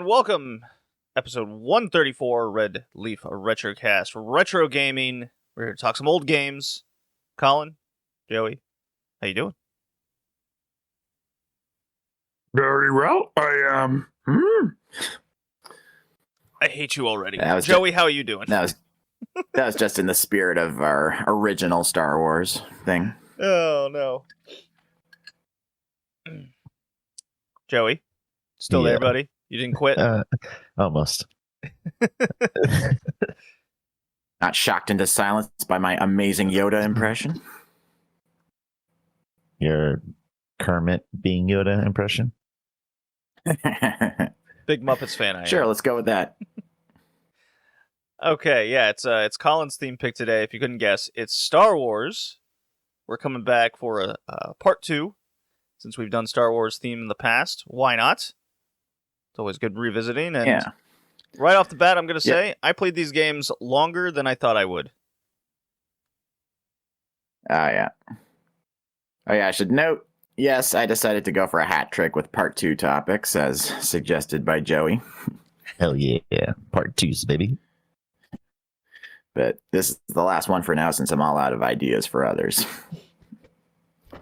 welcome. Episode 134, Red Leaf Retrocast, retro gaming. We're here to talk some old games. Colin, Joey, how you doing? Very well. I hate you already. That was Joey, how are you doing? That was just in the spirit of our original Star Wars thing. Oh, no. Joey, still there, buddy? You didn't quit? Almost. Not shocked into silence by my amazing Yoda impression. Your Kermit being Yoda impression? Big Muppets fan, I am. Sure, let's go with that. Okay, yeah, it's Colin's theme pick today. If you couldn't guess, it's Star Wars. We're coming back for a part 2, since we've done Star Wars theme in the past. Why not? It's always good revisiting. And yeah. Right off the bat, I'm going to say, I played these games longer than I thought I would. Yeah. Oh, yeah, I should note, yes, I decided to go for a hat trick with part 2 topics, as suggested by Joey. Hell yeah. Part 2's, baby. But this is the last one for now, since I'm all out of ideas for others.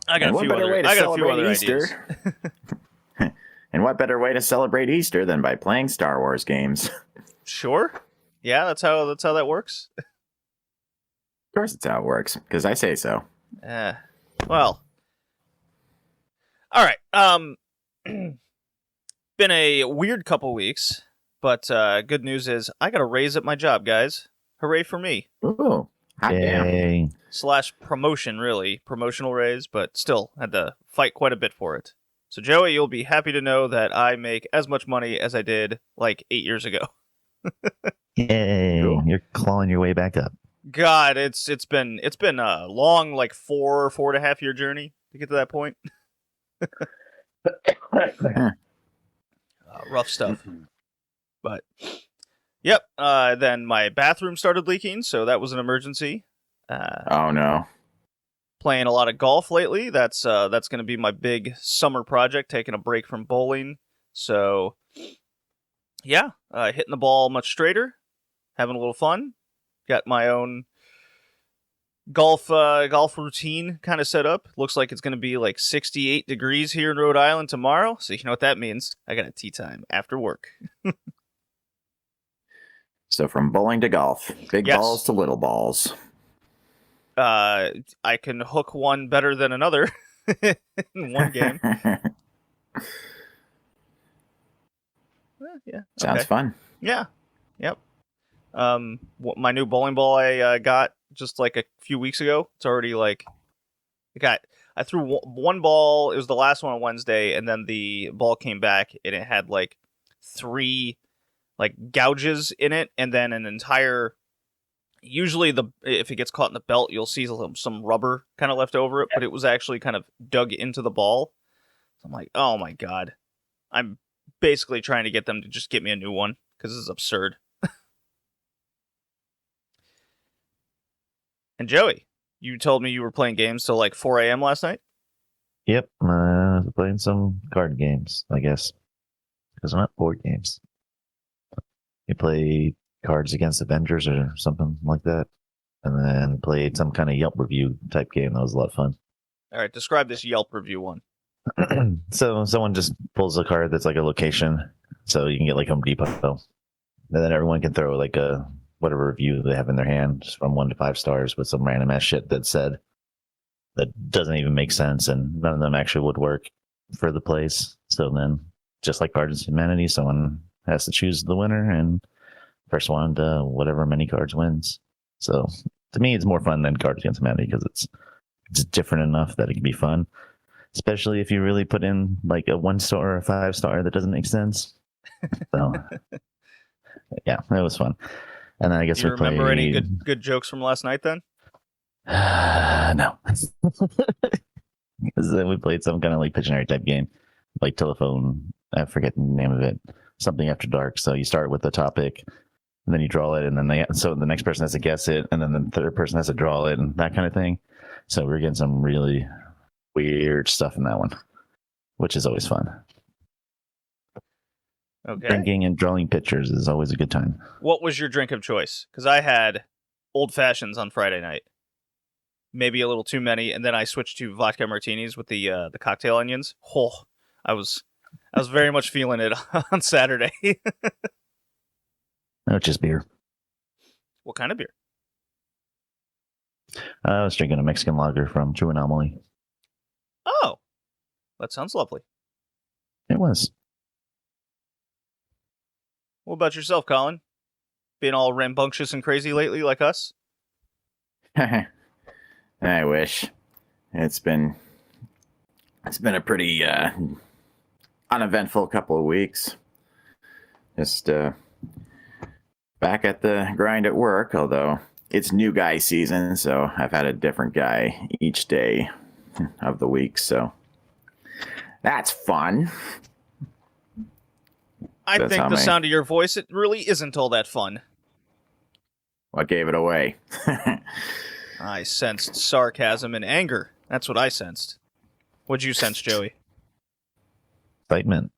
I got a few other ideas. And what better way to celebrate Easter than by playing Star Wars games? Sure. Yeah, that's how that works. Of course it's how it works, because I say so. Well. All right. Been a weird couple weeks, but good news is I got a raise at my job, guys. Hooray for me. Ooh. Hot damn. / promotion, really. Promotional raise, but still had to fight quite a bit for it. So, Joey, you'll be happy to know that I make as much money as I did, like, 8 years ago. Yay. Cool. You're clawing your way back up. God, it's been a long, like, 4.5 year journey to get to that point. Rough stuff. But, yep, then my bathroom started leaking, so that was an emergency. Oh, no. Playing a lot of golf lately. That's going to be my big summer project, taking a break from bowling. So, yeah, hitting the ball much straighter, having a little fun. Got my own golf routine kind of set up. Looks like it's going to be like 68 degrees here in Rhode Island tomorrow. So you know what that means. I got a tea time after work. So from bowling to golf, big balls to little balls. I can hook one better than another in one game. Yeah. Sounds fun. Yeah. Yep. My new bowling ball I got just like a few weeks ago. It's already like I threw one ball. It was the last one on Wednesday, and then the ball came back and it had like 3 like gouges in it, and then an entire. Usually, if it gets caught in the belt, you'll see some rubber kind of left over it, but it was actually kind of dug into the ball. So I'm like, oh my god. I'm basically trying to get them to just get me a new one, because this is absurd. And Joey, you told me you were playing games till like 4 a.m. last night? Yep. Playing some card games, I guess. Because I'm not board games. You play Cards Against Avengers or something like that, and then played some kind of Yelp review type game. That was a lot of fun. All right, describe this Yelp review one. So someone just pulls a card that's like a location, so you can get like Home Depot, and then everyone can throw like a whatever review they have in their hand, just from 1 to 5 stars, with some random ass shit that said that doesn't even make sense, and none of them actually would work for the place. So then, just like Cards Against Humanity, someone has to choose the winner, and first one to whatever many cards wins. So to me, it's more fun than Cards Against Humanity, because it's different enough that it can be fun, especially if you really put in like a 1 star or a 5 star that doesn't make sense. So yeah, it was fun. And then I guess do you remember any good jokes from last night then? No. Because then we played some kind of like Pictionary type game, like telephone. I forget the name of it. Something After Dark. So you start with the topic, and then you draw it, and then so the next person has to guess it, and then the third person has to draw it, and that kind of thing. So we're getting some really weird stuff in that one, which is always fun. Okay. Drinking and drawing pictures is always a good time. What was your drink of choice? Because I had old fashions on Friday night. Maybe a little too many, and then I switched to vodka martinis with the cocktail onions. Oh, I was very much feeling it on Saturday. No, just beer. What kind of beer? I was drinking a Mexican lager from True Anomaly. Oh, that sounds lovely. It was. What about yourself, Colin? Being all rambunctious and crazy lately, like us? I wish. It's been a pretty uneventful couple of weeks. Just back at the grind at work, although it's new guy season, so I've had a different guy each day of the week, so that's fun. I That's think how the my- sound of your voice, it really isn't all that fun. What gave it away? I sensed sarcasm and anger. That's what I sensed. What'd you sense, Joey? Excitement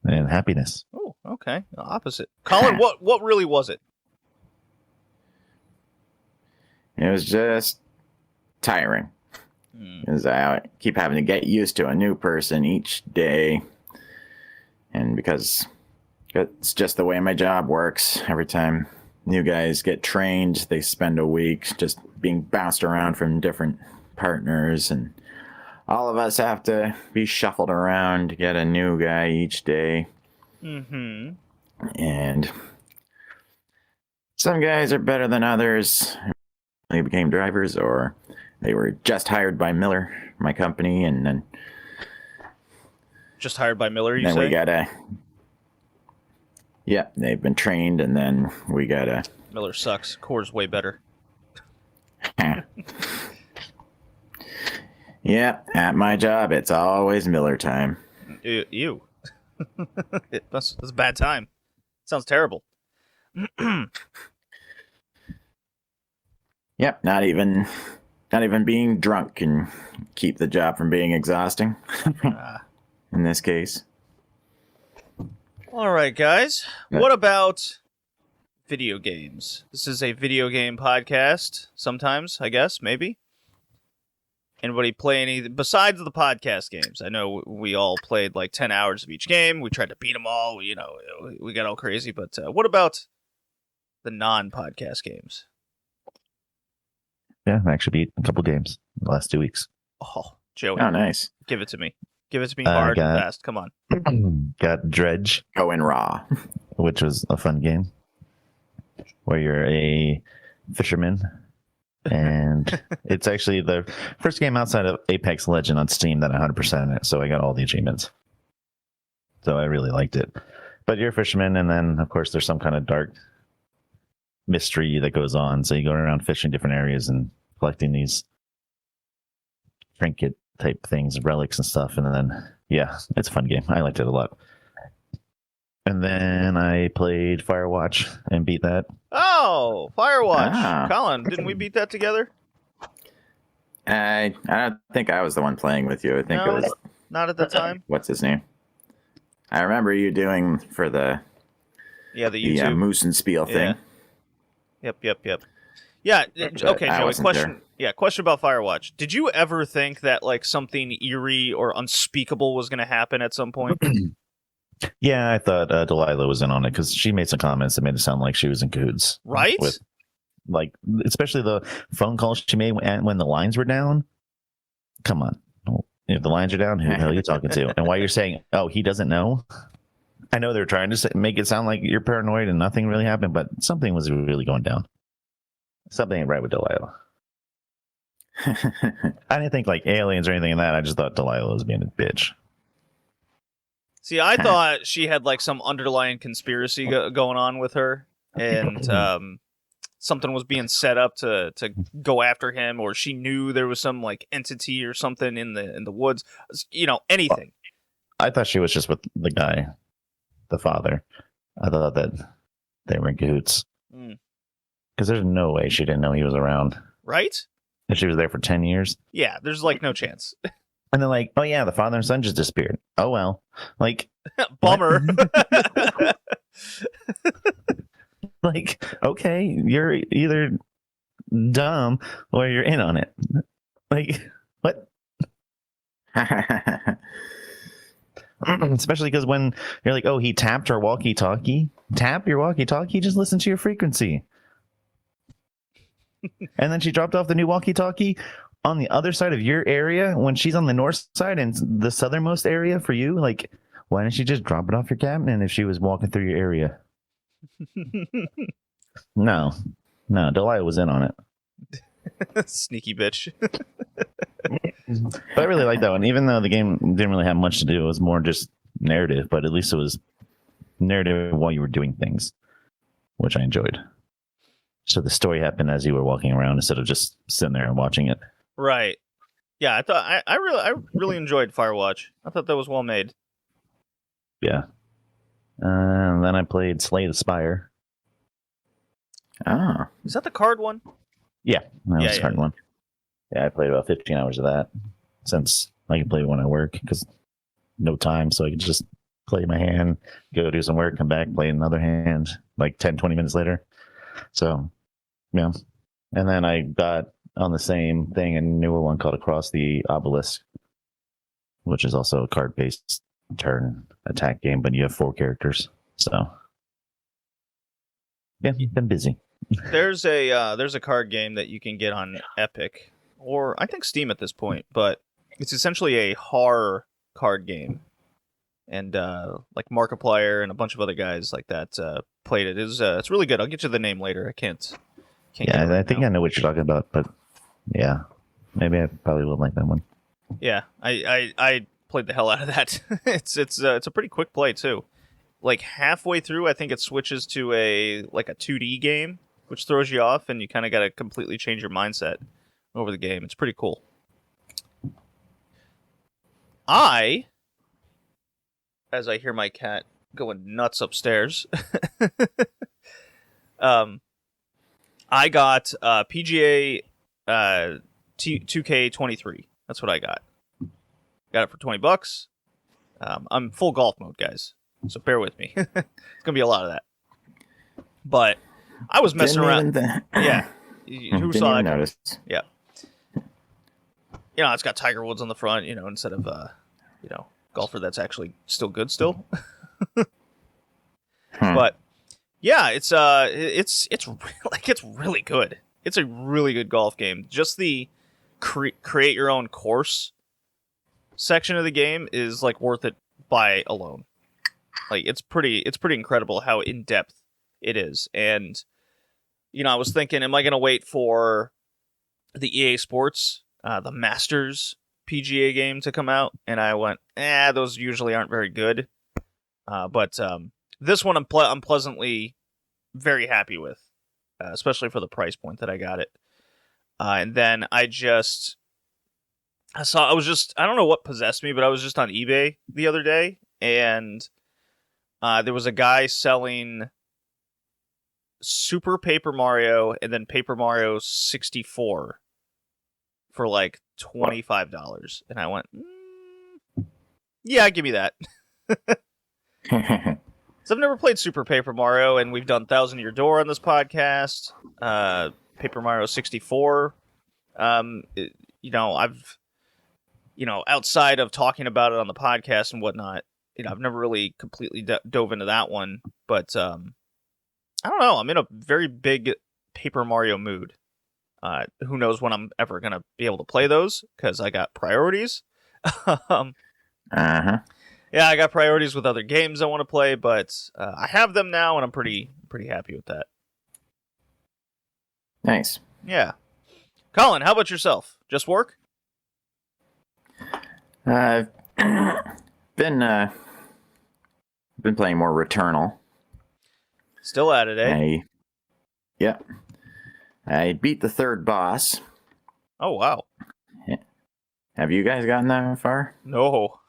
and happiness. Oh, okay. Opposite. Colin, what really was it? It was just tiring. Because I keep having to get used to a new person each day. And because it's just the way my job works. Every time new guys get trained, they spend a week just being bounced around from different partners. And all of us have to be shuffled around to get a new guy each day. Mm-hmm. And some guys are better than others. They became drivers, or they were just hired by Miller, my company, and then Just hired by Miller, you say? we gotta. Yeah, they've been trained, and then we gotta. Miller sucks. Core's way better. Yeah, at my job, it's always Miller time. Ew. That's a bad time. Sounds terrible. Yep, not even being drunk can keep the job from being exhausting. In this case. All right, guys. Yeah. What about video games? This is a video game podcast. Sometimes, I guess, maybe. Anybody play any besides the podcast games? I know we all played like 10 hours of each game. We tried to beat them all. You know, we got all crazy. But what about the non-podcast games? Yeah, I actually beat a couple games in the last 2 weeks. Oh, Joey, Oh, nice. give it to me. Give it to me I hard and got- fast. Come on. Got Dredge, Going raw. which was a fun game where you're a fisherman. And it's actually the first game outside of Apex Legend on Steam that I 100% it, so I got all the achievements. So I really liked it. But you're a fisherman, and then, of course, there's some kind of dark mystery that goes on. So you go around fishing different areas and collecting these trinket type things, relics and stuff. And then, yeah, it's a fun game. I liked it a lot. And then I played Firewatch and beat that. Oh, Firewatch. Ah. Colin, didn't we beat that together? I don't think I was the one playing with you. I think No. it was Not at the time. what's his name? I remember you doing for the Yeah, the YouTube. Moose and Spiel thing. Yep. Yeah. Okay, I Joey. wasn't Question. there. Yeah, question about Firewatch. Did you ever think that like something eerie or unspeakable was going to happen at some point? Yeah, I thought Delilah was in on it because she made some comments that made it sound like she was in cahoots. Right? With, like, especially the phone calls she made when the lines were down. Come on. If the lines are down, who the hell are you talking to? And why you're saying, oh, he doesn't know? I know they're trying to make it sound like you're paranoid and nothing really happened, but something was really going down. Something ain't right with Delilah. I didn't think like aliens or anything in that. I just thought Delilah was being a bitch. See, I thought she had like some underlying conspiracy going on with her, and something was being set up to go after him, or she knew there was some like entity or something in the woods. You know, anything. I thought she was just with the guy, the father. I thought that they were in cahoots. Because there's no way she didn't know he was around. Right? And she was there for 10 years. Yeah, there's like no chance. And they're like, oh yeah, the father and son just disappeared. Oh well. Like, Bummer. Like, okay, you're either dumb or you're in on it. Like, what? Especially because when you're like, oh, he tapped our walkie-talkie. Tap your walkie-talkie, just listen to your frequency. And then she dropped off the new walkie-talkie on the other side of your area when she's on the north side and the southernmost area for you. Like, why didn't she just drop it off your cabinet if she was walking through your area? No, Delilah was in on it. Sneaky bitch. But I really like that one, even though the game didn't really have much to do. It was more just narrative, but at least it was narrative while you were doing things, which I enjoyed. So the story happened as you were walking around instead of just sitting there and watching it. Right. Yeah, I really enjoyed Firewatch. I thought that was well made. Yeah. And then I played Slay the Spire. Ah. Is that the card one? Yeah, that was Yeah, a hard one. Yeah, I played about 15 hours of that since I can play when I work because no time, so I can just play my hand, go do some work, come back, play another hand like 10, 20 minutes later. So, yeah. And then I got on the same thing a newer one called Across the Obelisk, which is also a card-based turn attack game, but you have 4 characters. So, yeah, been busy. There's a card game that you can get on Epic or I think Steam at this point, but it's essentially a horror card game. And like Markiplier and a bunch of other guys like that played it. It's really good. I'll get you the name later. I can't Yeah, get it right I think now. I know what you're talking about, but yeah, maybe I probably would like that one. Yeah, I played the hell out of that. It's a pretty quick play too. Like halfway through, I think it switches to a 2D game, which throws you off, and you kind of got to completely change your mindset over the game. It's pretty cool. As I hear my cat going nuts upstairs, I got PGA 2K23. That's what I got. Got it for $20. I'm full golf mode, guys, so bear with me. It's gonna be a lot of that. But I was messing around. Yeah, who Didn't saw even that? notice. Yeah. It's got Tiger Woods on the front, instead of golfer that's actually still good still. But yeah, it's really good. It's a really good golf game. Just the create your own course section of the game is worth it by alone. It's pretty incredible how in depth it is. And I was thinking, am I going to wait for the EA Sports, the Masters PGA game to come out? And I went, those usually aren't very good. But this one I'm pleasantly very happy with, especially for the price point that I got it. And then I don't know what possessed me, but I was just on eBay the other day, and there was a guy selling Super Paper Mario and then Paper Mario 64 for $25. And I went, yeah, give me that. So I've never played Super Paper Mario, and we've done Thousand Year Door on this podcast. Paper Mario 64. I've outside of talking about it on the podcast and whatnot, I've never really completely dove into that one. But I don't know. I'm in a very big Paper Mario mood. Who knows when I'm ever gonna be able to play those because I got priorities. Yeah, I got priorities with other games I want to play, but I have them now, and I'm pretty happy with that. Nice. Yeah. Colin, how about yourself? Just work? I've been playing more Returnal. Still at it, eh? I beat the 3rd boss. Oh, wow. Have you guys gotten that far? No.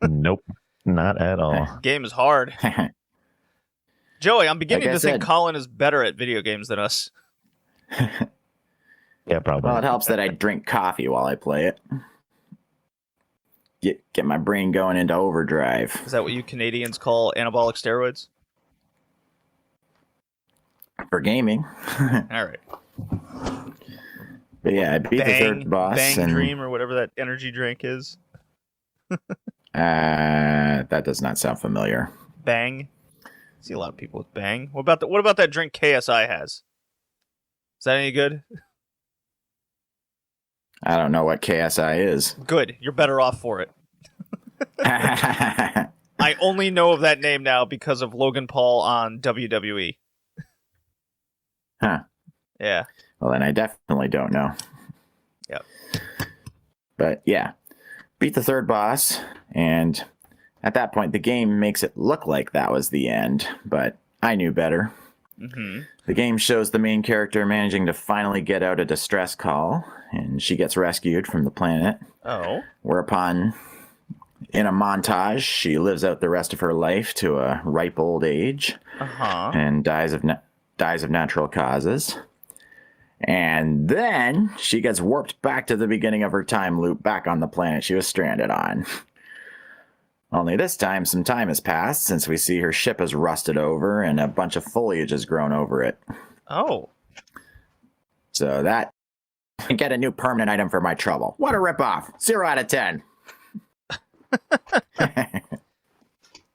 Nope, not at all. Game is hard. Joey, I'm beginning to think said, Colin is better at video games than us. Yeah, probably. Well, it helps that I drink coffee while I play it. get my brain going into overdrive. Is that what you Canadians call anabolic steroids? For gaming. All right. But yeah, I beat the third boss. Bang and Dream or whatever that energy drink is. that does not sound familiar. Bang. I see a lot of people with Bang. What about that drink KSI has? Is that any good? I don't know what KSI is. Good. You're better off for it. I only know of that name now because of Logan Paul on WWE. Huh. Yeah. Well, then I definitely don't know. Yep. But yeah, beat the third boss, and at that point, the game makes it look like that was the end, but I knew better. Mm-hmm. The game shows the main character managing to finally get out a distress call, and she gets rescued from the planet. Oh. Whereupon, in a montage, she lives out the rest of her life to a ripe old age, and dies of natural causes. And then she gets warped back to the beginning of her time loop, back on the planet she was stranded on. Only this time, some time has passed since we see her ship has rusted over and a bunch of foliage has grown over it. Oh. So that I get a new permanent item for my trouble. What a ripoff. 0 out of 10.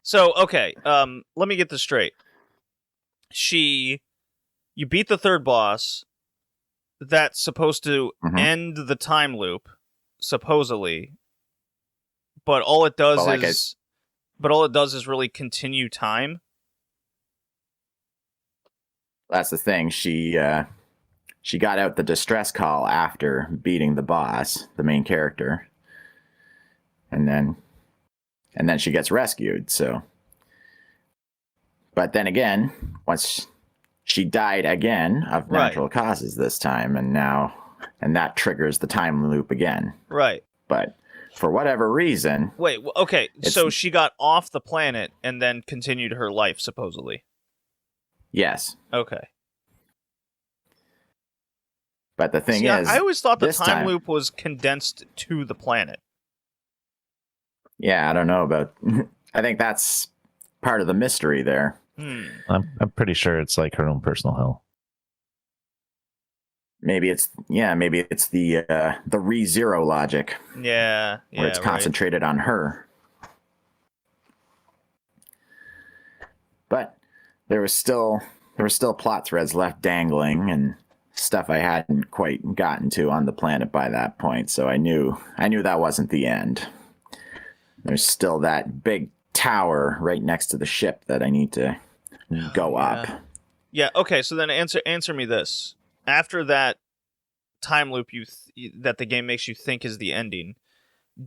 So, okay, let me get this straight. You beat the third boss. That's supposed to end the time loop, supposedly. But all it does is really continue time. That's the thing. She got out the distress call after beating the boss, the main character. And then she gets rescued, so. But then again, once she died again of natural causes this time, and that triggers the time loop again. Right. But for whatever reason. Wait, okay, so she got off the planet and then continued her life, supposedly. Yes. Okay. But the thing is, I always thought the time loop was condensed to the planet. Yeah, I don't know about. I think that's part of the mystery there. I'm pretty sure it's like her own personal hell. Maybe it's the re-zero logic. Yeah, where it's concentrated on her. But there were still plot threads left dangling and stuff I hadn't quite gotten to on the planet by that point. So I knew that wasn't the end. There's still that big tower right next to the ship that I need to go up. Yeah. Okay. So then answer me this: after that time loop, that the game makes you think is the ending,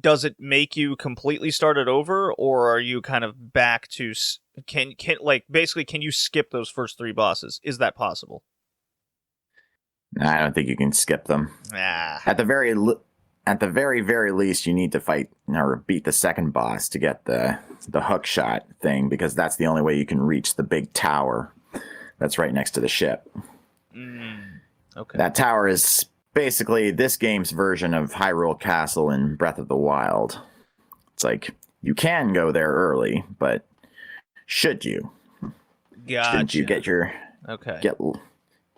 does it make you completely start it over, or are you kind of back to can you skip those first 3 bosses? Is that possible? No, I don't think you can skip them. At the very very least, you need to fight or beat the second boss to get the hook shot thing, because that's the only way you can reach the big tower that's right next to the ship. Okay. That tower is basically this game's version of Hyrule Castle in Breath of the Wild. It's like, you can go there early, but should you? Gotcha. Shouldn't you get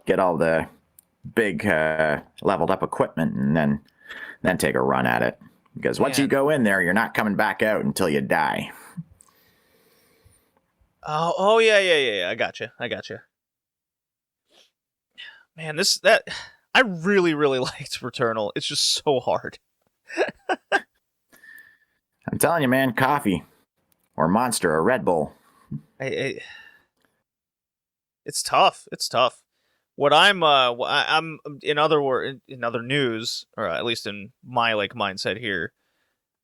get all the big leveled up equipment and then take a run at it? Because once you go in there, you're not coming back out until you die. Oh yeah. I gotcha. Man, I really liked Returnal. It's just so hard. I'm telling you, man, coffee or Monster or Red Bull. It's tough. What I'm in other news, or at least in my mindset here,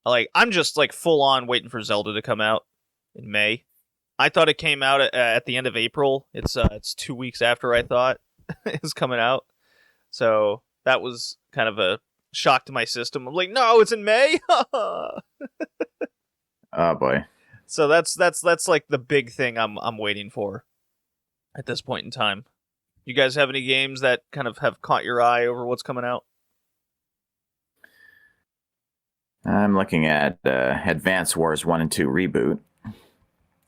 I'm just full on waiting for Zelda to come out in May. I thought it came out at the end of April. It's 2 weeks after I thought it was coming out. So that was kind of a shock to my system. I'm like, no, it's in May. Oh boy. So that's the big thing I'm waiting for at this point in time. You guys have any games that kind of have caught your eye over what's coming out? I'm looking at Advance Wars 1 and 2 reboot.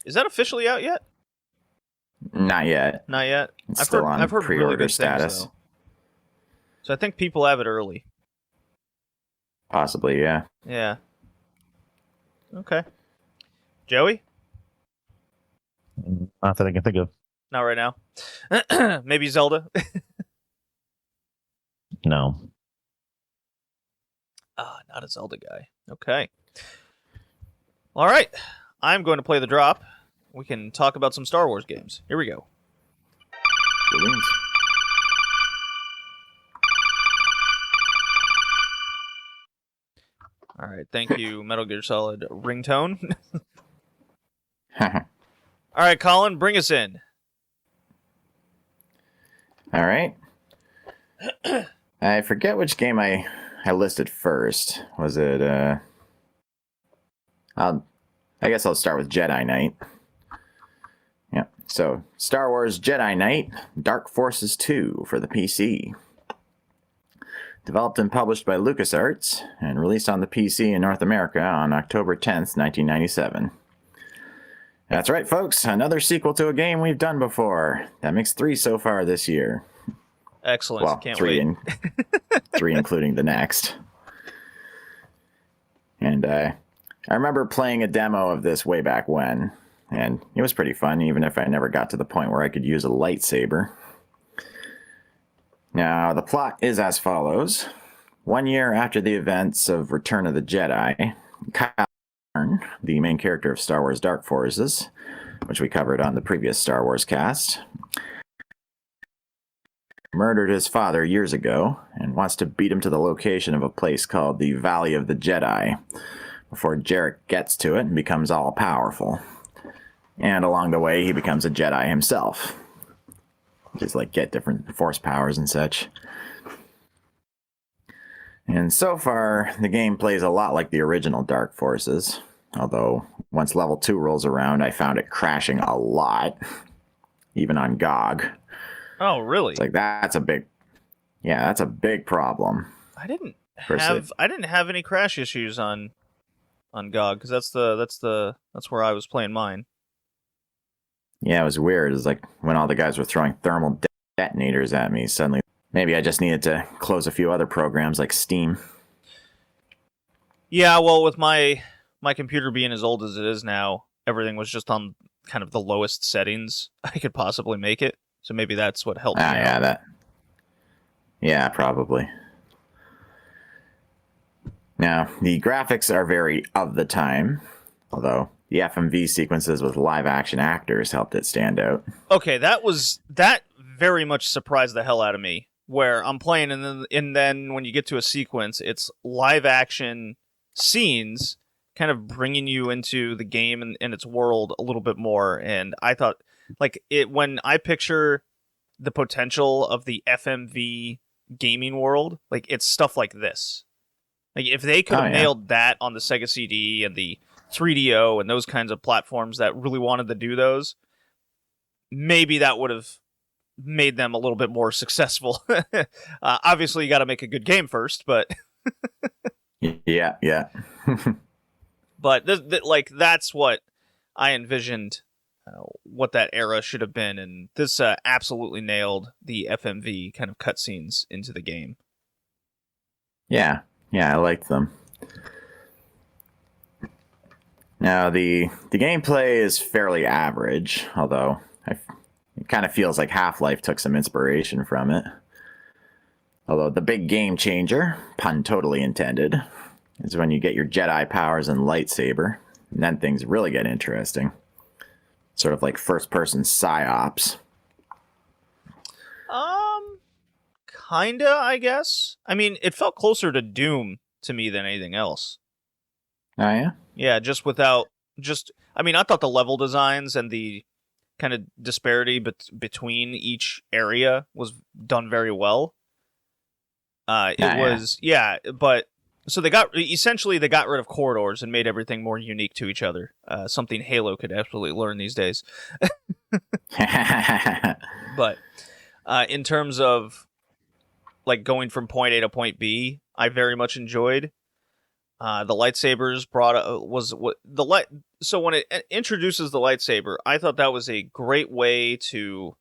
Is that officially out yet? Not yet. Not yet. It's still on I've heard pre-order really good status. things, though. So I think people have it early. Possibly, yeah. Yeah. Okay. Joey? Not that I can think of. Not right now. Maybe Zelda? No. Not a Zelda guy. Okay. All right. I'm going to play the drop. We can talk about some Star Wars games. Here we go. Balloons. All right. Thank you, Metal Gear Solid ringtone. All right, Colin, bring us in. All right. I forget which game I listed first. Was it I guess I'll start with Jedi Knight. Yeah. So, Star Wars Jedi Knight Dark Forces 2 for the PC. Developed and published by LucasArts and released on the PC in North America on October 10th, 1997. That's right, folks. Another sequel to a game we've done before. That makes 3 so far this year. Excellent. Well, Can't 3 wait. 3 including the next. And I remember playing a demo of this way back when, and it was pretty fun, even if I never got to the point where I could use a lightsaber. Now, the plot is as follows. 1 year after the events of Return of the Jedi, Kyle Katarn, the main character of Star Wars Dark Forces, which we covered on the previous Star Wars cast, murdered his father years ago and wants to beat him to the location of a place called the Valley of the Jedi before Jarek gets to it and becomes all-powerful. And along the way, he becomes a Jedi himself. Just like get different force powers and such. And so far, the game plays a lot like the original Dark Forces. Although, once level 2 rolls around, I found it crashing a lot. Even on GOG. Oh, really? It's like, that's a big problem. I didn't Personally. have any crash issues on GOG because that's where I was playing mine. Yeah, it was weird. It was like when all the guys were throwing thermal detonators at me, suddenly maybe I just needed to close a few other programs like Steam. Yeah, well, with my computer being as old as it is now, everything was just on kind of the lowest settings I could possibly make it. So maybe that's what helped me out. Yeah, probably. Now, the graphics are very of the time, although the FMV sequences with live-action actors helped it stand out. Okay, that very much surprised the hell out of me. Where I'm playing, and then when you get to a sequence, it's live-action scenes, kind of bringing you into the game and its world a little bit more. And I thought, like, when I picture the potential of the FMV gaming world, like, it's stuff like this. Like, if they could have nailed that on the Sega CD and the 3DO and those kinds of platforms that really wanted to do those, maybe that would have made them a little bit more successful. Obviously, you got to make a good game first, but yeah. but that's what I envisioned. What that era should have been, and this absolutely nailed the FMV kind of cutscenes into the game. Yeah, I liked them. Now, the gameplay is fairly average, although it kind of feels like Half-Life took some inspiration from it. Although the big game changer, pun totally intended, is when you get your Jedi powers and lightsaber, and then things really get interesting. Sort of like first-person psyops. Kinda, I guess. I mean, it felt closer to Doom to me than anything else. Oh, yeah? Yeah, I mean, I thought the level designs and the kind of disparity between each area was done very well. But so they got rid of corridors and made everything more unique to each other. Something Halo could absolutely learn these days. But in terms of like going from point A to point B, I very much enjoyed. The lightsabers was what the light. So when it introduces the lightsaber, I thought that was a great way to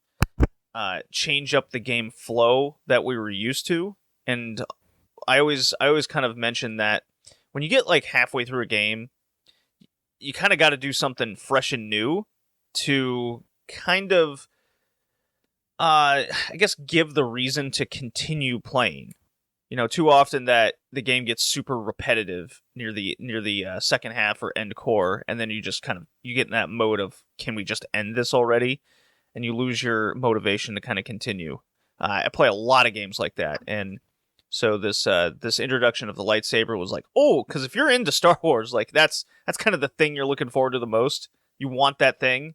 change up the game flow that we were used to. And I always kind of mention that when you get like halfway through a game, you kind of got to do something fresh and new to kind of, I guess, give the reason to continue playing. Too often that the game gets super repetitive near the second half or end core, and then you just you get in that mode of, can we just end this already? And you lose your motivation to kind of continue. I play a lot of games like that, and so this introduction of the lightsaber was like, oh, because if you're into Star Wars, like that's kind of the thing you're looking forward to the most. You want that thing,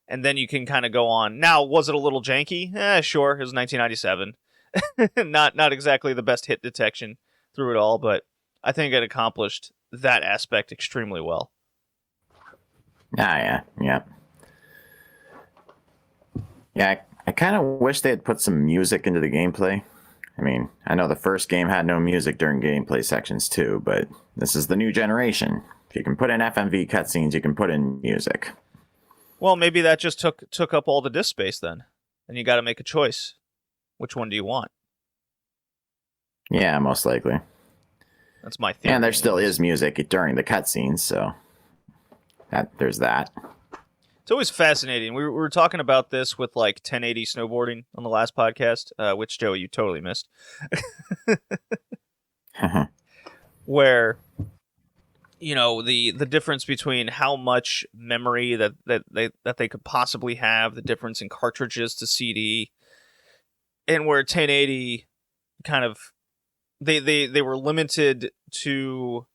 and then you can kind of go on. Now, was it a little janky? Sure, it was 1997. not exactly the best hit detection through it all, but I think it accomplished that aspect extremely well. Yeah. I kind of wish they had put some music into the gameplay. I mean, I know the first game had no music during gameplay sections too, but this is the new generation. If you can put in FMV cutscenes, you can put in music. Well, maybe that just took up all the disk space then, and you got to make a choice. Which one do you want? Yeah, most likely. That's my theory. And there still is music during the cutscenes, so there's that. It's always fascinating. We were talking about this with like 1080 snowboarding on the last podcast, which, Joey, you totally missed. Where, the difference between how much memory that they could possibly have, the difference in cartridges to CD, and where 1080 kind of they were limited to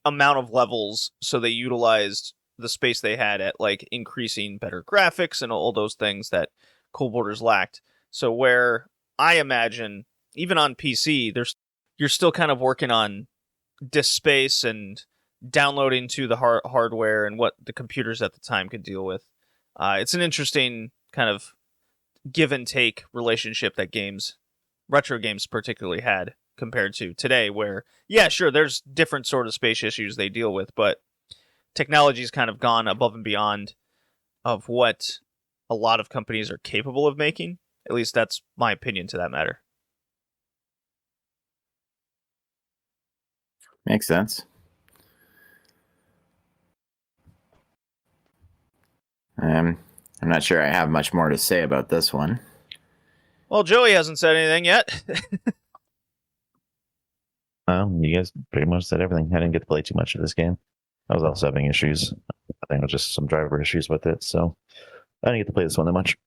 amount of levels, so they utilized the space they had at like increasing better graphics and all those things that Cool Borders lacked. So where I imagine even on PC, you're still kind of working on disk space and downloading to the hardware and what the computers at the time could deal with. It's an interesting kind of give and take relationship that retro games particularly had compared to today, where, yeah, sure, there's different sort of space issues they deal with, but technology's kind of gone above and beyond of what a lot of companies are capable of making. At least that's my opinion to that matter. Makes sense. I'm not sure I have much more to say about this one. Well, Joey hasn't said anything yet. You guys pretty much said everything. I didn't get to play too much of this game. I was also having issues. I think it was just some driver issues with it, so I didn't get to play this one that much.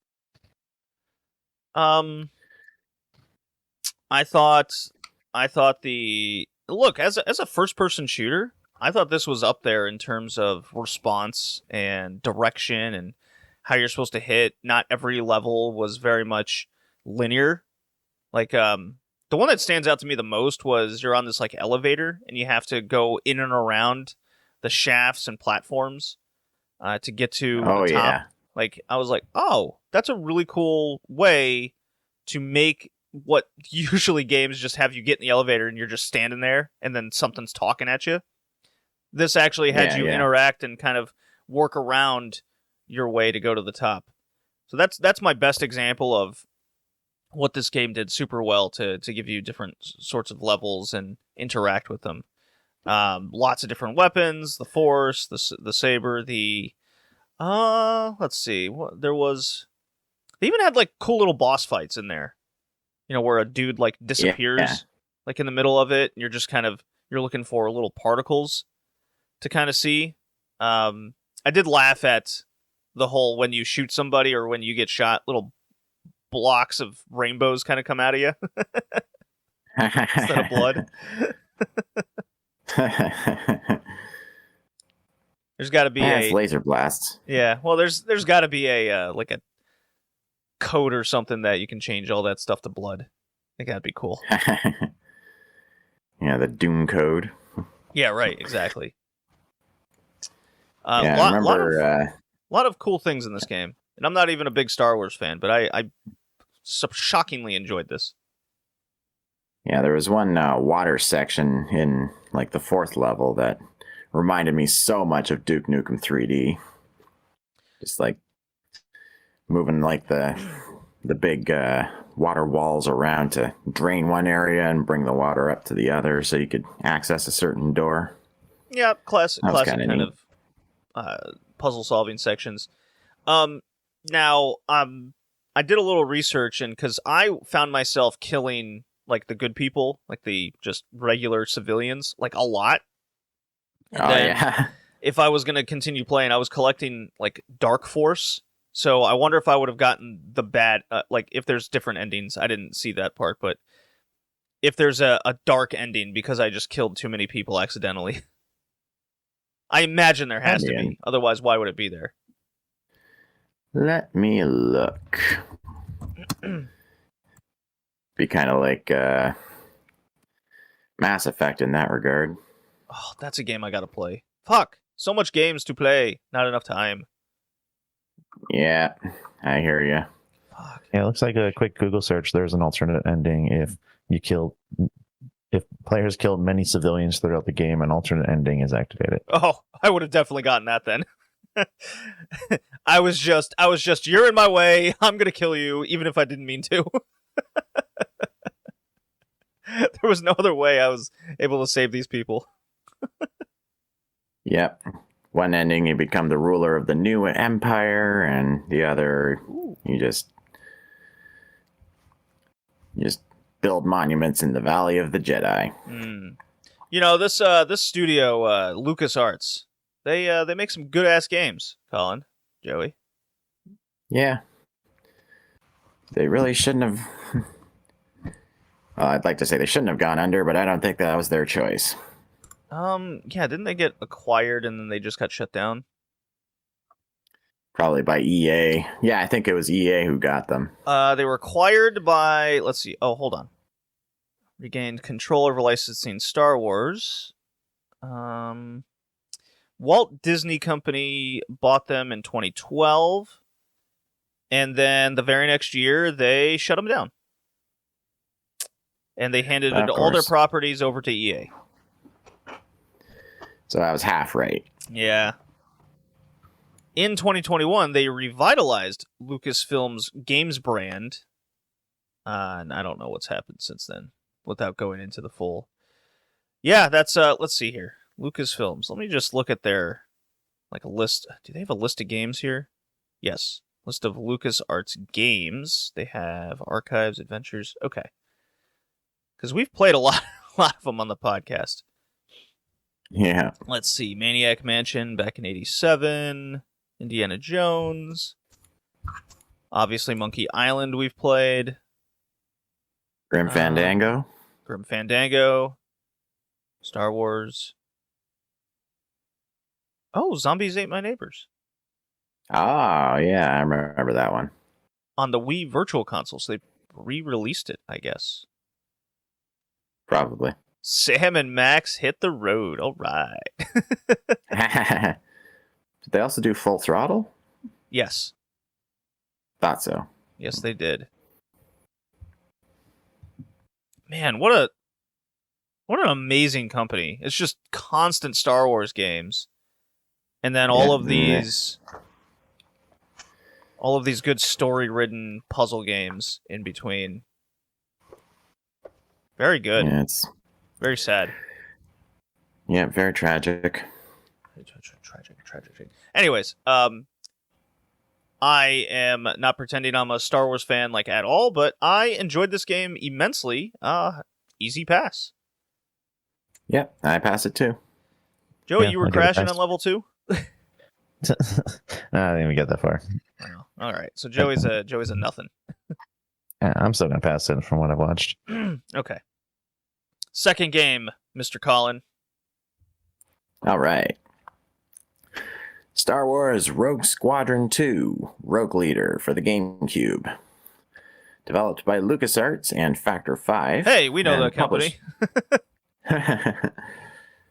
I thought look, as a first person shooter, I thought this was up there in terms of response and direction and how you're supposed to hit. Not every level was very much linear. Like, the one that stands out to me the most was you're on this like elevator and you have to go in and around the shafts and platforms to get to the top. Yeah. Like, I was like, oh, that's a really cool way to make what usually games just have you get in the elevator and you're just standing there and then something's talking at you. This actually had you interact and kind of work around your way to go to the top. So that's my best example of what this game did super well to give you different sorts of levels and interact with them. Lots of different weapons, the Force, the saber, let's see, they even had like cool little boss fights in there. Where a dude like disappears like in the middle of it, and you're just you're looking for little particles to kind of see. I did laugh at the whole when you shoot somebody or when you get shot, little blocks of rainbows kind of come out of you instead of blood. There's got to be it's laser blasts. Yeah, well, there's got to be a like a code or something that you can change all that stuff to blood. I think that'd be cool. Yeah, the Doom code. Yeah, right, exactly. I remember a lot of cool things in this game. And I'm not even a big Star Wars fan, but I shockingly enjoyed this. Yeah, there was one water section in like the 4th level that reminded me so much of Duke Nukem 3D. Just like moving like the big water walls around to drain one area and bring the water up to the other so you could access a certain door. Yeah, classic kind neat. of puzzle solving sections. Now, I did a little research, and because I found myself killing like the good people, like the just regular civilians, like a lot. And then yeah. if I was going to continue playing, I was collecting like Dark Force. So I wonder if I would have gotten the bad, like if there's different endings. I didn't see that part, but if there's a dark ending because I just killed too many people accidentally. I imagine there has to be. Otherwise, why would it be there? Let me look. Be kind of like Mass Effect in that regard. Oh, that's a game I gotta play. Fuck. So much games to play. Not enough time. Yeah, I hear you. Fuck. Yeah, it looks like a quick Google search. There's an alternate ending if players killed many civilians throughout the game, an alternate ending is activated. Oh, I would have definitely gotten that then. I was just, you're in my way. I'm gonna kill you, even if I didn't mean to. There was no other way I was able to save these people. Yep. One ending, you become the ruler of the new empire, and the other, you just build monuments in the Valley of the Jedi. You know, this studio, LucasArts, they make some good ass games. Colin, Joey. Yeah. They really shouldn't have. Well, I'd like to say they shouldn't have gone under, but I don't think that was their choice. Yeah, didn't they get acquired and then they just got shut down? Probably by EA. Yeah, I think it was EA who got them. They were acquired by, let's see. Oh, hold on. Regained control over licensing Star Wars. Walt Disney Company bought them in 2012. And then the very next year, they shut them down. And they handed all their properties over to EA. So that was half right. Yeah. In 2021, they revitalized Lucasfilm's games brand. And I don't know what's happened since then, without going into the full. Yeah, that's, let's see here. Lucasfilms. Let me just look at their, like, a list. Do they have a list of games here? Yes. List of LucasArts games. They have archives, adventures. Okay. Because we've played a lot of them on the podcast. Yeah. Let's see. Maniac Mansion back in 87. Indiana Jones. Obviously, Monkey Island we've played. Grim Fandango. Grim Fandango. Star Wars. Oh, Zombies Ate My Neighbors. Oh, yeah, I remember that one. On the Wii Virtual Console, so they re-released it, I guess. Probably. Sam and Max hit the road. All right. Did they also do Full Throttle? Yes. Thought so. Yes, they did. Man, what an amazing company. It's just constant Star Wars games. And then all of these good story-ridden puzzle games in between. Very good. Yeah, it's very sad. Yeah, very tragic. Tragic. Anyways, I am not pretending I'm a Star Wars fan like at all, but I enjoyed this game immensely. Easy pass. Yep, I passed it too. Joey, you were crashing on level 2? No, I didn't even get that far. Oh, all right, so Joey's a nothing. I'm still gonna pass it from what I've watched. Okay. Second game, Mr. Colin. All right. Star Wars Rogue Squadron 2, Rogue Leader for the GameCube. Developed by LucasArts and Factor 5. Hey, we know that company.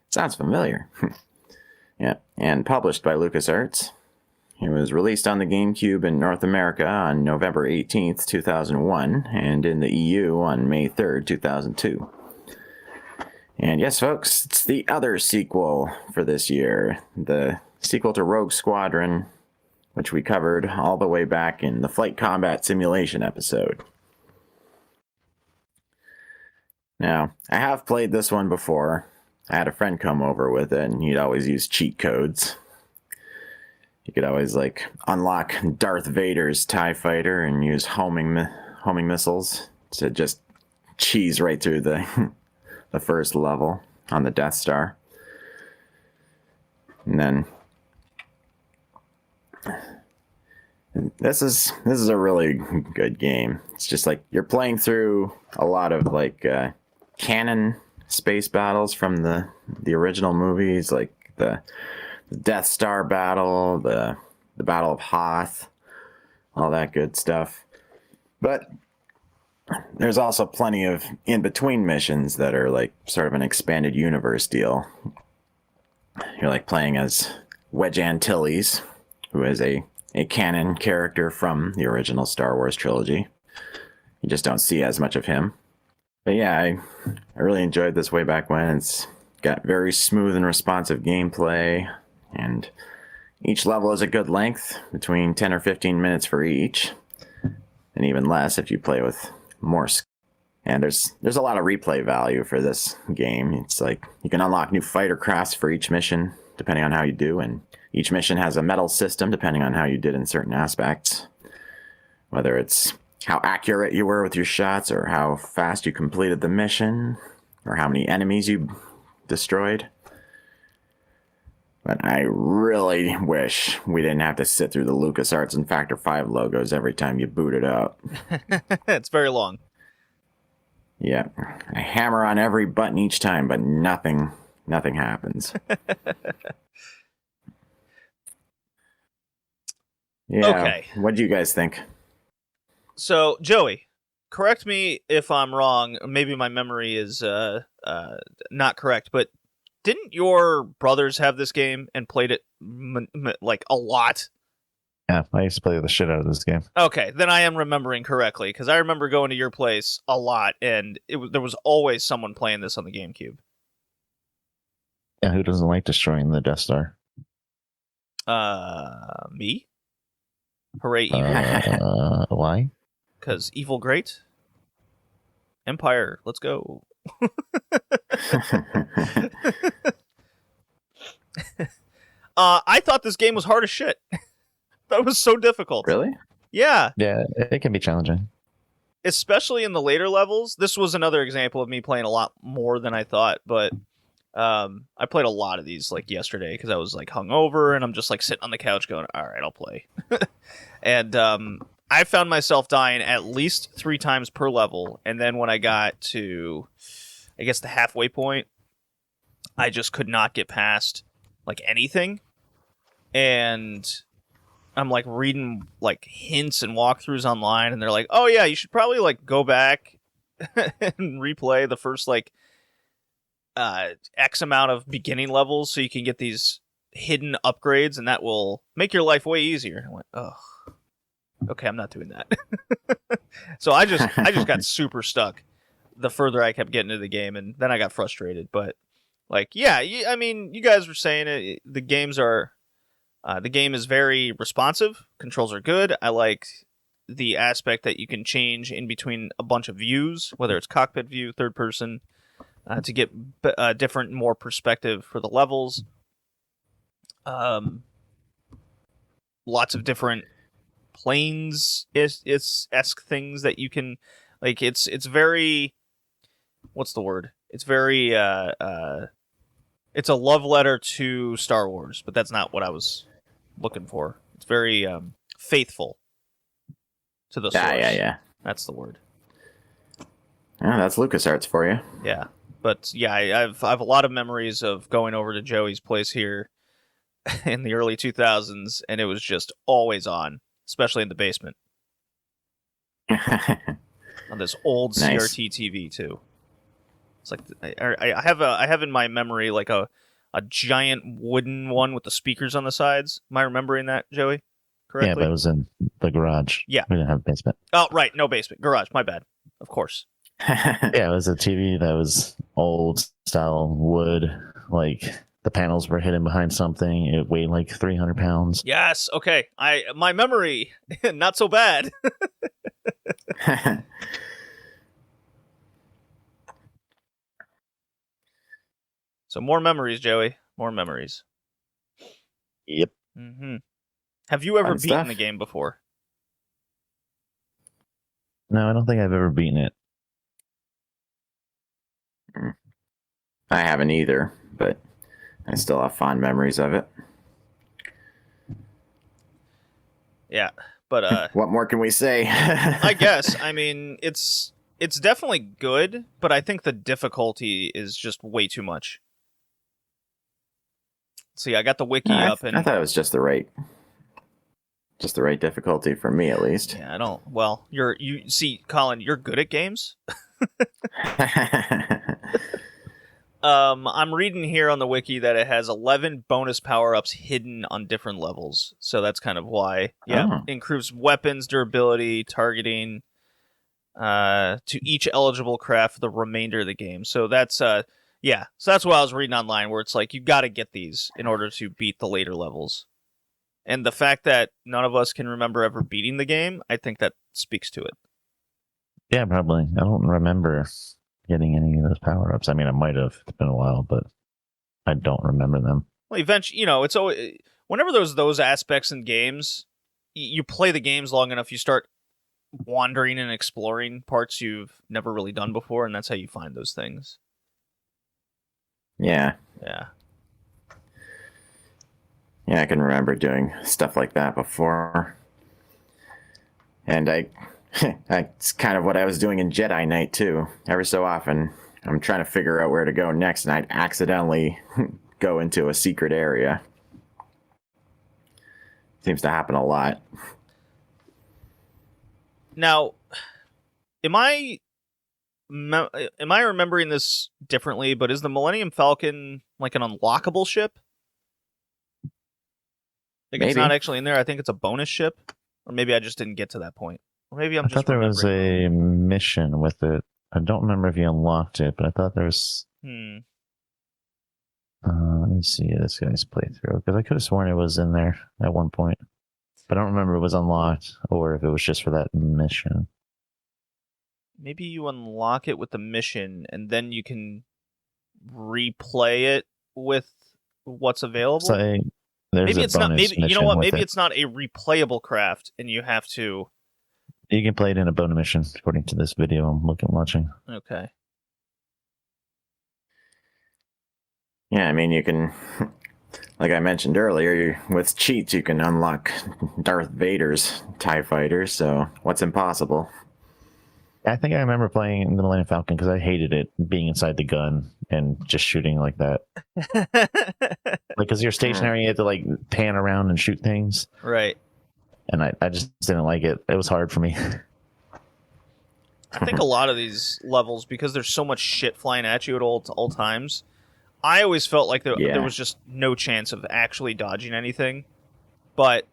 Sounds familiar. Yeah, and published by LucasArts. It was released on the GameCube in North America on November 18th, 2001, and in the EU on May 3rd, 2002. And yes, folks, it's the other sequel for this year, the sequel to Rogue Squadron, which we covered all the way back in the Flight Combat Simulation episode. Now, I have played this one before. I had a friend come over with it, and he'd always use cheat codes. You could always, like, unlock Darth Vader's TIE Fighter and use homing missiles to just cheese right through the the first level on the Death Star. And then this is a really good game. It's just like you're playing through a lot of like canon space battles from the original movies, like the Death Star battle, the Battle of Hoth, all that good stuff. But there's also plenty of in-between missions that are like sort of an expanded universe deal. You're like playing as Wedge Antilles, who is a canon character from the original Star Wars trilogy. You just don't see as much of him. But yeah, I really enjoyed this way back when. It's got very smooth and responsive gameplay, and each level is a good length, between 10 or 15 minutes for each, and even less if you play with more. And there's a lot of replay value for this game. It's like you can unlock new fighter crafts for each mission, depending on how you do, and each mission has a medal system depending on how you did in certain aspects. Whether it's how accurate you were with your shots, or how fast you completed the mission, or how many enemies you destroyed. But I really wish we didn't have to sit through the LucasArts and Factor 5 logos every time you boot it up. It's very long. Yeah. I hammer on every button each time, but nothing happens. Yeah. Okay. What do you guys think? So, Joey, correct me if I'm wrong. Maybe my memory is not correct, but didn't your brothers have this game and played it like a lot? Yeah, I used to play the shit out of this game. Okay, then I am remembering correctly, because I remember going to your place a lot, and there was always someone playing this on the GameCube. Yeah, who doesn't like destroying the Death Star? Me? Hooray, evil. Why? Because evil great. Empire, let's go. I thought this game was hard as shit. That was so difficult. Really? Yeah. Yeah, it can be challenging. Especially in the later levels. This was another example of me playing a lot more than I thought, but I played a lot of these like yesterday because I was like hungover and I'm just like sitting on the couch going, all right, I'll play. And I found myself dying at least 3 times per level, and then when I got to, I guess, the halfway point, I just could not get past like anything. And I'm like reading like hints and walkthroughs online, and they're like, "Oh yeah, you should probably like go back and replay the first like X amount of beginning levels so you can get these hidden upgrades, and that will make your life way easier." I went, "Oh, okay, I'm not doing that." So I just got super stuck the further I kept getting into the game, and then I got frustrated. But like, yeah, I mean, you guys were saying it. The game is very responsive. Controls are good. I like the aspect that you can change in between a bunch of views, whether it's cockpit view, third person, to get different, more perspective for the levels. Lots of different planes-esque things that you can, like, it's very, what's the word? It's very, it's a love letter to Star Wars, but that's not what I was looking for. It's very faithful to the source. Yeah. That's the word. Yeah, that's LucasArts for you. Yeah, but yeah, I have a lot of memories of going over to Joey's place here in the early 2000s, and it was just always on, especially in the basement on this old Nice. CRT TV too. It's like I have in my memory like a giant wooden one with the speakers on the sides. Am I remembering that, Joey? correctly? Yeah, but it was in the garage. Yeah. We didn't have a basement. Oh, right. No basement. Garage. My bad. Of course. Yeah, it was a TV that was old style wood. Like the panels were hidden behind something. It weighed like 300 pounds. Yes. Okay. My memory, not so bad. So more memories, Joey. More memories. Yep. Mm-hmm. Have you ever Fun beaten stuff. the game before? No, I don't think I've ever beaten it. I haven't either, but I still have fond memories of it. Yeah, but What more can we say? I guess. I mean, it's definitely good, but I think the difficulty is just way too much. See, I got the wiki up, and I thought it was just the right difficulty for me, at least. yeah, I don't. Well, you see, Colin, you're good at games. I'm reading here on the wiki that it has 11 bonus power-ups hidden on different levels. So that's kind of why. Yeah, Oh. improves weapons, durability, targeting to each eligible craft for the remainder of the game. So that's yeah. So that's what I was reading online, where it's like you got to get these in order to beat the later levels. And the fact that none of us can remember ever beating the game, I think that speaks to it. Yeah, probably. I don't remember getting any of those power ups. I mean, I might have. It's been a while, but I don't remember them. Well, eventually, it's always whenever there's those aspects in games, you play the games long enough, you start wandering and exploring parts you've never really done before, and that's how you find those things. Yeah. Yeah. Yeah, I can remember doing stuff like that before. And that's kind of what I was doing in Jedi Knight, too. Every so often, I'm trying to figure out where to go next, and I'd accidentally go into a secret area. Seems to happen a lot. Now, am I remembering this differently? But is the Millennium Falcon like an unlockable ship? Like it's Maybe. not actually in there. I think it's a bonus ship, or maybe I just didn't get to that point. Or maybe I'm I just. thought there was remembering a mission with it. I don't remember if you unlocked it, but I thought there was. wrong. Let me see this guy's playthrough, because I could have sworn it was in there at one point, but I don't remember if it was unlocked or if it was just for that mission. Maybe you unlock it with the mission, and then you can replay it with what's available. So there's Maybe a it's not. bonus Maybe you know mission what? with Maybe it. it's not a replayable craft, and you have to. You can play it in a bonus mission, according to this video I'm watching. Okay. Yeah, I mean, you can, like I mentioned earlier, with cheats, you can unlock Darth Vader's TIE fighter, so what's impossible? I think I remember playing the Millennium Falcon because I hated it being inside the gun and just shooting like that. Like, because you're stationary, you have to like pan around and shoot things. Right. And I just didn't like it. It was hard for me. I think a lot of these levels, because there's so much shit flying at you at all times, I always felt like there was just no chance of actually dodging anything. But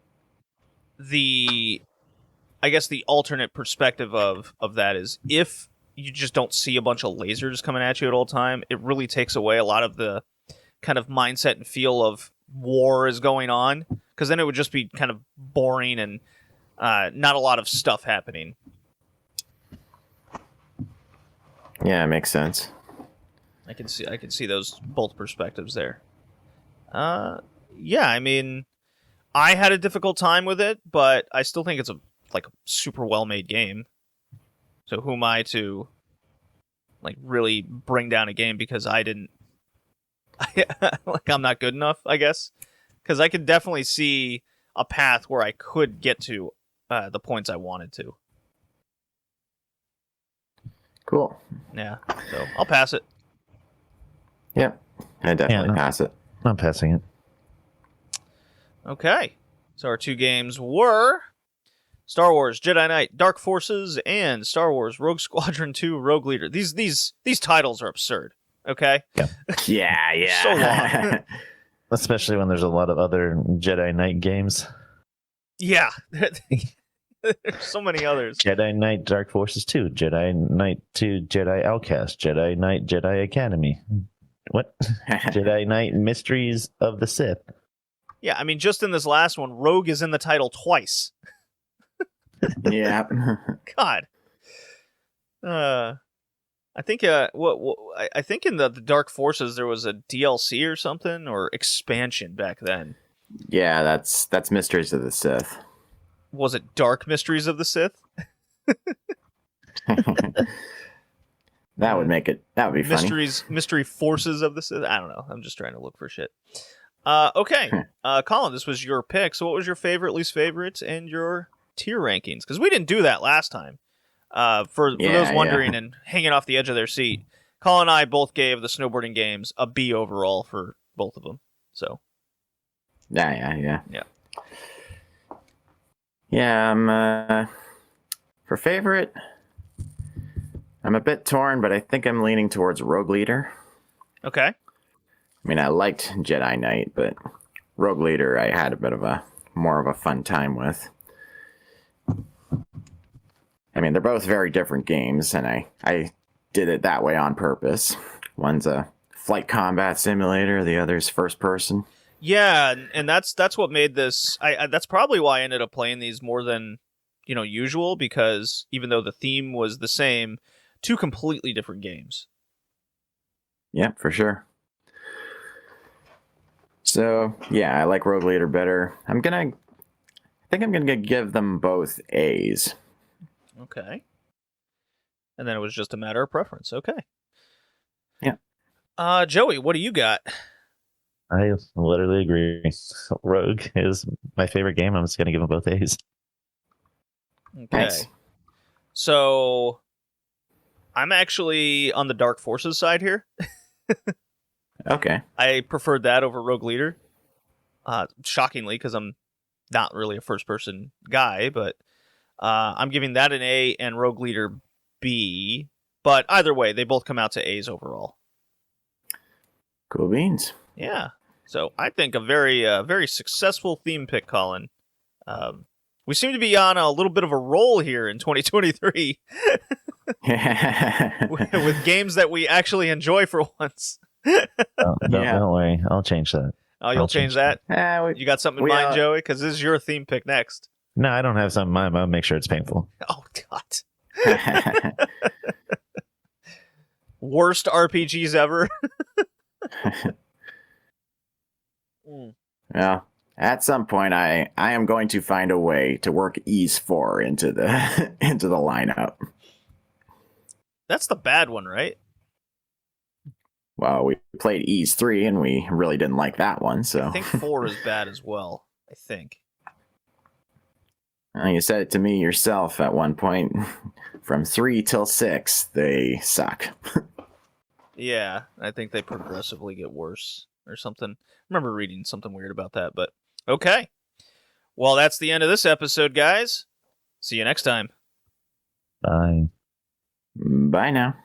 I guess the alternate perspective of that is if you just don't see a bunch of lasers coming at you at all time, it really takes away a lot of the kind of mindset and feel of war is going on, because then it would just be kind of boring and not a lot of stuff happening. Yeah, it makes sense. I can see those both perspectives there. Yeah, I mean, I had a difficult time with it, but I still think it's a super well made game. So who am I to like really bring down a game because I didn't like I'm not good enough, I guess? Because I could definitely see a path where I could get to the points I wanted to. Cool. Yeah, so I'll pass it. Yep, I definitely pass it. I'm passing it. Okay, so our two games were Star Wars Jedi Knight Dark Forces and Star Wars Rogue Squadron 2 Rogue Leader. These titles are absurd. Okay. Yeah. So long. Especially when there's a lot of other Jedi Knight games. Yeah. There's so many others. Jedi Knight Dark Forces 2, Jedi Knight 2, Jedi Outcast, Jedi Knight Jedi Academy. What? Jedi Knight Mysteries of the Sith. Yeah, I mean, just in this last one, Rogue is in the title twice. Yeah. God. I think I think in the Dark Forces there was a DLC or something or expansion back then. Yeah, that's Mysteries of the Sith. Was it Dark Mysteries of the Sith? That would make it. That would be funny. Mystery Forces of the Sith. I don't know. I'm just trying to look for shit. Okay, Colin, this was your pick. So, what was your favorite, least favorite, and your tier rankings? Because we didn't do that last time. For those wondering and hanging off the edge of their seat, Colin and I both gave the snowboarding games a B overall for both of them. So, Yeah. Yeah, for favorite, I'm a bit torn, but I think I'm leaning towards Rogue Leader. okay. I mean, I liked Jedi Knight, but Rogue Leader I had a bit of a more of a fun time with. I mean, they're both very different games, and I did it that way on purpose. One's a flight combat simulator, the other's first person. Yeah, and that's what made this. I that's probably why I ended up playing these more than usual, because even though the theme was the same, two completely different games. Yeah, for sure. So yeah, I like Rogue Leader better. I think I'm gonna give them both A's. Okay. And then it was just a matter of preference. Okay. Yeah. Joey, what do you got? I literally agree. Rogue is my favorite game. I'm just going to give them both A's. Okay. Thanks. So I'm actually on the Dark Forces side here. Okay. I preferred that over Rogue Leader. Shockingly, because I'm not really a first-person guy, but I'm giving that an A and Rogue Leader B. But either way, they both come out to A's overall. Cool beans. Yeah. So I think a very successful theme pick, Colin. We seem to be on a little bit of a roll here in 2023 with games that we actually enjoy for once. Don't worry. I'll change that. Oh, you'll change that? You got something in mind, Joey? Because this is your theme pick next. No, I don't have something in mind. I'll make sure it's painful. Oh, God. Worst RPGs ever. Well, at some point, I am going to find a way to work Ease 4 into the into the lineup. That's the bad one, right? Well, we played Ease 3 and we really didn't like that one, so I think 4 is bad as well. I think. You said it to me yourself at one point. From 3 till 6, they suck. Yeah, I think they progressively get worse or something. I remember reading something weird about that, but okay. Well, that's the end of this episode, guys. See you next time. Bye. Bye now.